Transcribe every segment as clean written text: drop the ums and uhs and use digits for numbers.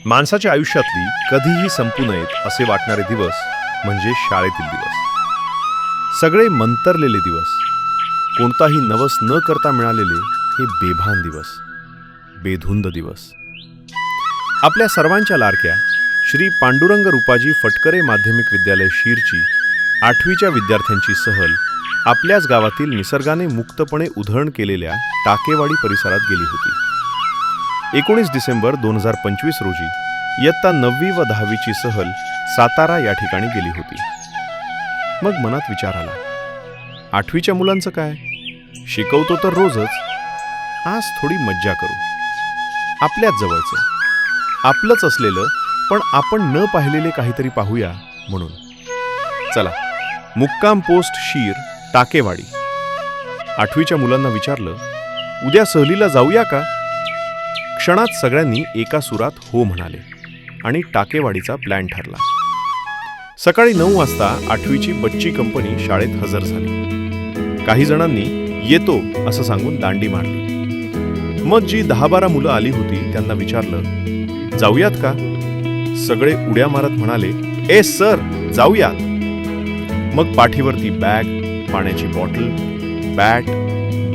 माणसाच्या आयुष्यातली कधीही संपू नयेत असे वाटणारे दिवस म्हणजे शाळेतील दिवस. सगळे मंतरलेले दिवस, कोणताही नवस न करता मिळालेले हे बेभान दिवस, बेधुंद दिवस. आपल्या सर्वांच्या लाडक्या श्री पांडुरंग रूपाजी फटकरे माध्यमिक विद्यालय शीरची 8वीच्या विद्यार्थ्यांची सहल आपल्याच गावातील निसर्गाने मुक्तपणे उधळण केलेल्या टाकेवाडी परिसरात गेली होती. 19 डिसेंबर 2025 रोजी इयत्ता 9वी व 10वीची सहल सातारा या ठिकाणी गेली होती. मग मनात विचार आला, 8वीच्या मुलांचं काय, शिकवतो तर रोजच, आज थोडी मज्जा करू. आपल्याच जवळचं, आपलंच असलेलं पण आपण न पाहिलेले काहीतरी पाहूया म्हणून. चला, मुक्काम पोस्ट शीर टाकेवाडी. 8वीच्या मुलांना विचारलं, उद्या सहलीला जाऊया का? क्षणात सगळ्यांनी एका सुरात हो म्हणाले आणि टाकेवाडीचा प्लॅन ठरला. सकाळी 9 वाजता 8वीची बच्ची कंपनी शाळेत हजर झाली. काही जणांनी येतो असं सांगून दांडी मारली. मग जी 10-12 मुलं आली होती त्यांना विचारलं, जाऊयात का? सगळे उड्या मारत म्हणाले, ए सर, जाऊयात. मग पाठीवरती बॅग, पाण्याची बॉटल, बॅट,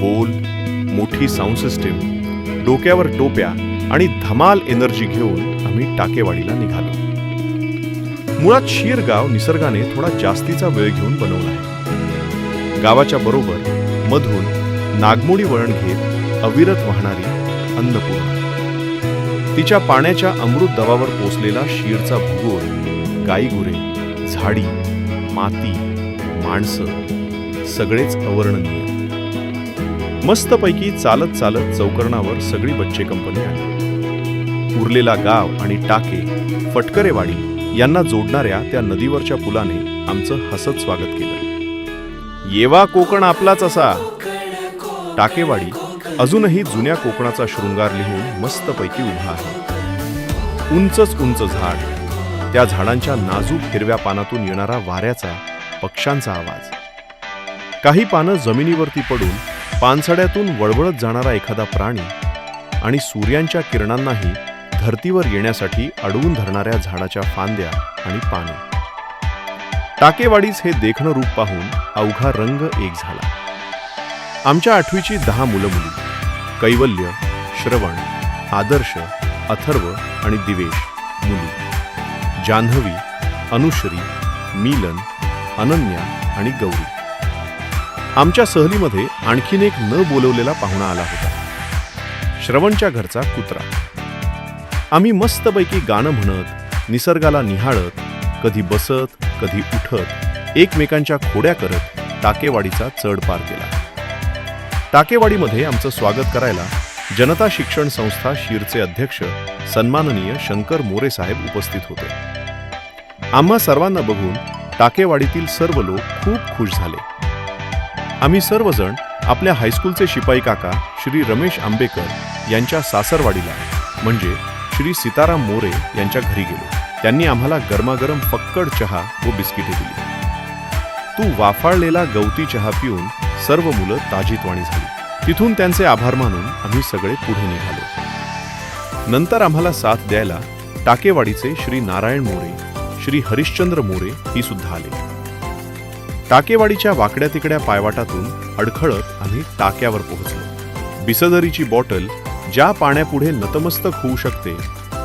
बोल, मोठी साऊंड सिस्टीम, डोक्यावर टोप्या आणि धमाल एनर्जी घेऊन आम्ही टाकेवाडीला निघालो. मुळात शीर गाव निसर्गाने थोडा जास्तीचा वेळ घेऊन बनवला आहे. गावाच्या बरोबर मधून नागमोडी वळण घेत अविरत वाहणारी अन्नपूर्णा, तिच्या पाण्याच्या अमृत दवावर पोचलेला शीरचा भूगोल, गाईगुरे, झाडी, माती, माणसं, सगळेच अवर्णनीय. मस्तपैकी चालत चालत चौकरणावर सगळी बच्चे कंपनी आली. उरलेला गाव आणि टाके, फटकरेवाडी यांना जोडणाऱ्या त्या नदीवरच्या पुलाने आमचं हसत स्वागत केलं. येवा कोकण आपलाच असा. टाकेवाडी अजूनही जुन्या कोकणाचा शृंगार लिहून मस्तपैकी उभा आहे. उंचच उंच झाड, त्या झाडांच्या नाजूक हिरव्या पानातून येणारा वाऱ्याचा, पक्ष्यांचा आवाज. काही पानं जमिनीवरती पडून पानसड्यातून वळवळत जाणारा एखादा प्राणी आणि सूर्यांच्या किरणांनाही धर्तीवर येण्यासाठी अडवून धरणाऱ्या झाडाच्या फांद्या आणि पाने. टाकेवाडीच हे देखणं रूप पाहून अवघा रंग एक झाला. आमच्या 8वीची 10 मुलं-मुली, कैवल्य, श्रवण, आदर्श, अथर्व आणि दिवेश मुली, जान्हवी, अनुश्री, मीलन, अनन्या आणि गौरी. आमच्या सहलीमध्ये आणखीन एक न बोलवलेला पाहुणा आला होता, श्रवणच्या घरचा कुत्रा. आम्ही मस्तपैकी गाणं म्हणत, निसर्गाला निहाळत, कधी बसत कधी उठत, एकमेकांच्या खोड्या करत टाकेवाडीचा चढ पार केला. टाकेवाडीमध्ये आमचं स्वागत करायला जनता शिक्षण संस्था शीरचे अध्यक्ष सन्माननीय शंकर मोरे साहेब उपस्थित होते. आम्हा सर्वांना बघून टाकेवाडीतील सर्व लोक खूप खुश झाले. आम्ही सर्वजण आपल्या हायस्कूलचे शिपाई काका श्री रमेश आंबेकर यांच्या सासरवाडीला म्हणजे श्री सीताराम मोरे यांच्या घरी गेलो. त्यांनी आम्हाला गरमागरम फक्कड चहा व बिस्किटे दिली. तू वाफाळलेला गवती चहा पिऊन सर्व मुलं ताजीतवाणी झाली. तिथून त्यांचे आभार मानून आम्ही सगळे पुढे निघालो. नंतर आम्हाला साथ द्यायला टाकेवाडीचे श्री नारायण मोरे, श्री हरिश्चंद्र मोरे ही सुद्धा आले. टाकेवाडीच्या वाकड्या तिकड्या पायवाटातून अडखळत आम्ही टाक्यावर पोहोचलो. बिसलरीची बॉटल ज्या पाण्यापुढे नतमस्तक होऊ शकते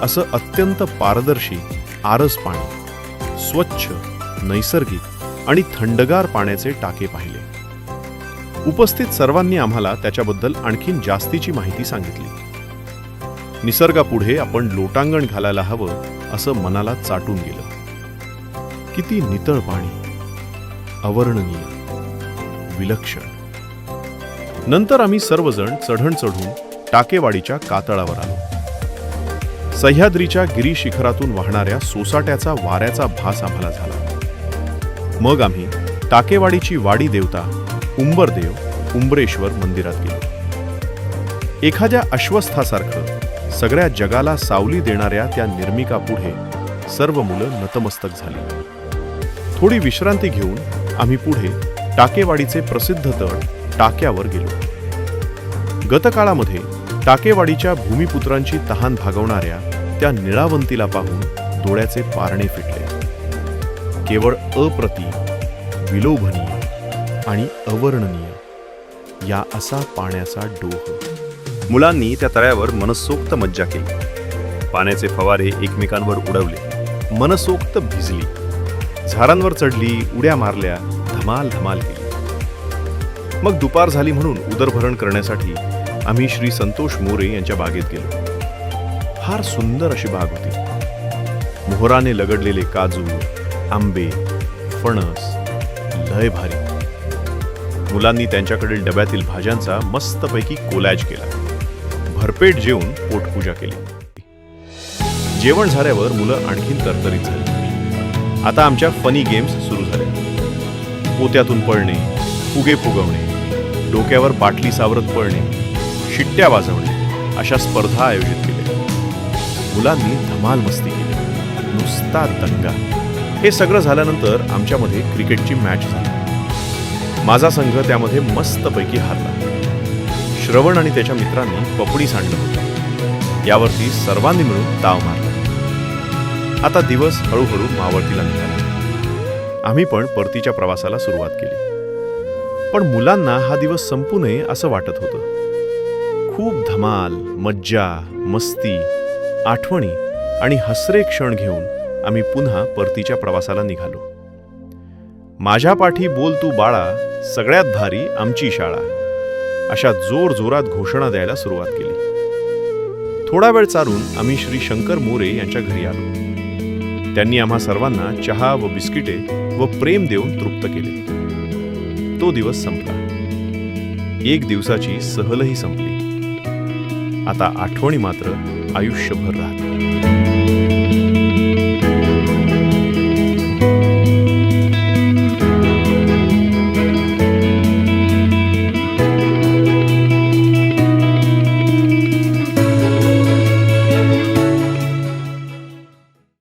असं अत्यंत पारदर्शी आरस पाणी, स्वच्छ, नैसर्गिक आणि थंडगार पाण्याचे टाके पाहिले. उपस्थित सर्वांनी आम्हाला त्याच्याबद्दल आणखीन जास्तीची माहिती सांगितली. निसर्गापुढे आपण लोटांगण घालायला हवं असं मनाला चाटून गेलं. किती नितळ पाणी, अवर्णनीय, विलक्षण. नंतर आम्ही सर्वजण चढण चढून टाकेवाडीच्या कातळावर आलो. सह्याद्रीच्या गिरी शिखरातून वाहणाऱ्या सोसाट्याचा वाऱ्याचा भास आम्हाला झाला. मग आम्ही टाकेवाडीची वाडी देवता उंबरदेव, उंबरेश्वर मंदिरात गेलो. एखाद्या अश्वस्थासारखं सगळ्या जगाला सावली देणाऱ्या त्या निर्मिकापुढे सर्व मुलं नतमस्तक झाली. थोडी विश्रांती घेऊन आम्ही पुढे टाकेवाडीचे प्रसिद्ध तळ टाक्यावर गेलो. गतकाळामध्ये टाकेवाडीच्या भूमिपुत्रांची तहान भागवणाऱ्या त्या निळावंतीला पाहून डोळ्याचे पारणे फिटले. केवळ अप्रतिम, विलोभनीय आणि अवर्णनीय या असा पाण्याचा डोह. मुलांनी त्या तळ्यावर मनसोक्त मज्जा केली. पाण्याचे फवारे एकमेकांवर उडवले, मनसोक्त भिजली, झाडांवर चढली, उड्या मारल्या, धमाल धमाल केली. मग दुपार झाली म्हणून उदरभरण करण्यासाठी आम्ही श्री संतोष मोरे यांच्या बागेत गेलो. फार सुंदर अशी बाग होती. मोहराने लगडलेले काजू, आंबे, फणस, लय भारी. मुलांनी त्यांच्याकडील डब्यातील भाज्यांचा मस्तपैकी कोलॅज केला. भरपेट जेवून पोटपूजा केली. जेवण झाल्यावर मुलं आणखीन तरतरीत झाली. आता आमच्या फनी गेम्स सुरू झाल्या. पोत्यातून पळणे, फुगे फुगवणे, डोक्यावर बाटली सावरत पळणे, शिट्ट्या वाजवणे अशा स्पर्धा आयोजित केल्या. मुलांनी धमाल मस्ती केली, नुसता दंगा. हे सगळं झाल्यानंतर आमच्यामध्ये क्रिकेटची मॅच झाली. माझा संघ त्यामध्ये मस्तपैकी हारला. श्रवण आणि त्याच्या मित्रांनी पपडी सांडलं होतं. यावरती सर्वांनी मिळून ताव मारला. आता दिवस हळूहळू मावळतीला निघाला. आम्ही पण परतीच्या प्रवासाला सुरुवात केली. पण मुलांना हा दिवस संपू नये असं वाटत होतं. खूप धमाल, मज्जा, मस्ती, आठवणी आणि हसरे क्षण घेऊन आम्ही पुन्हा परतीच्या प्रवासाला निघालो. माझ्या पाठी बोल तू बाळा, सगळ्यात भारी आमची शाळा अशा जोर जोरात घोषणा द्यायला सुरुवात केली. थोडा वेळ चालून आम्ही श्री शंकर मोरे यांच्या घरी आलो. त्यांनी आम्हा सर्वांना चहा व बिस्किटे व प्रेम देऊन तृप्त केले. तो दिवस संपला. एक दिवसाची सहलही संपली. आता आठवणी मात्र आयुष्यभर राहतात.